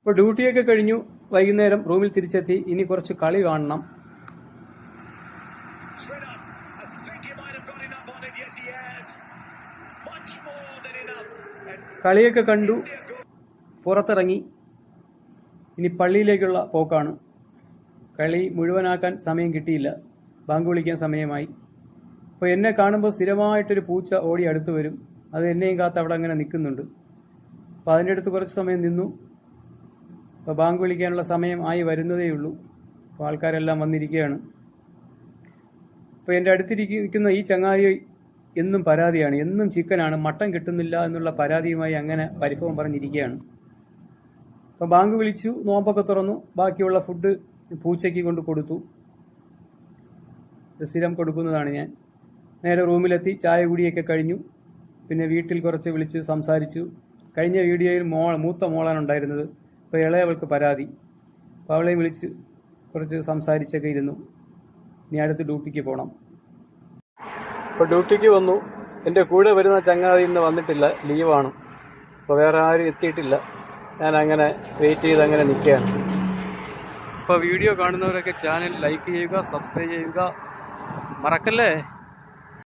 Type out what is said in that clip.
ഇപ്പോൾ ഡ്യൂട്ടിയൊക്കെ കഴിഞ്ഞു വൈകുന്നേരം റൂമിൽ തിരിച്ചെത്തി. ഇനി കുറച്ച് കളി കാണണം. കളിയൊക്കെ കണ്ടു പുറത്തിറങ്ങി. ഇനി പള്ളിയിലേക്കുള്ള പോക്കാണ്. കളി മുഴുവനാക്കാൻ സമയം കിട്ടിയില്ല. ബാങ്ക് വിളിക്കാൻ സമയമായി. അപ്പോൾ എന്നെ കാണുമ്പോൾ സ്ഥിരമായിട്ടൊരു പൂച്ച ഓടി അടുത്ത് വരും. അത് എന്നെയും കാത്ത് അവിടെ അങ്ങനെ നിൽക്കുന്നുണ്ട്. അപ്പോൾ അതിൻ്റെ അടുത്ത് കുറച്ച് സമയം നിന്നു. അപ്പോൾ ബാങ്ക് വിളിക്കാനുള്ള സമയം ആയി വരുന്നതേ ഉള്ളൂ. അപ്പോൾ ആൾക്കാരെല്ലാം വന്നിരിക്കുകയാണ്. അപ്പോൾ എൻ്റെ അടുത്തിരിക്കുന്ന ഈ ചങ്ങാതി എന്നും പരാതിയാണ്. എന്നും ചിക്കനാണ്, മട്ടൻ കിട്ടുന്നില്ല എന്നുള്ള പരാതിയുമായി അങ്ങനെ പരിഭവം പറഞ്ഞിരിക്കുകയാണ്. അപ്പോൾ ബാങ്ക് വിളിച്ചു, നോമ്പൊക്കെ തുറന്നു. ബാക്കിയുള്ള ഫുഡ് പൂച്ചയ്ക്ക് കൊണ്ട് കൊടുത്തു. സ്ഥിരം കൊടുക്കുന്നതാണ് ഞാൻ. നേരെ റൂമിലെത്തി. ചായ കുടിയൊക്കെ കഴിഞ്ഞു. പിന്നെ വീട്ടിൽ കുറച്ച് വിളിച്ച് സംസാരിച്ചു. കഴിഞ്ഞ വീഡിയോയിൽ മൂത്ത മോളാണ് ഉണ്ടായിരുന്നത്. അപ്പോൾ ഇളയവൾക്ക് പരാതി. അപ്പോൾ അവളെയും വിളിച്ച് കുറച്ച് സംസാരിച്ചൊക്കെ ഇരുന്നു. ഇനി അടുത്ത് ഡ്യൂട്ടിക്ക് പോകണം. അപ്പോൾ ഡ്യൂട്ടിക്ക് വന്നു. എൻ്റെ കൂടെ വരുന്ന ചങ്ങാതി ഇന്ന് വന്നിട്ടില്ല, ലീവാണ്. അപ്പോൾ വേറെ ആരും എത്തിയിട്ടില്ല. ഞാൻ അങ്ങനെ വെയിറ്റ് ചെയ്ത് അങ്ങനെ നിൽക്കുകയാണ്. അപ്പോൾ വീഡിയോ കാണുന്നവരൊക്കെ ചാനൽ ലൈക്ക് ചെയ്യുക, സബ്സ്ക്രൈബ് ചെയ്യുക, മറക്കല്ലേ.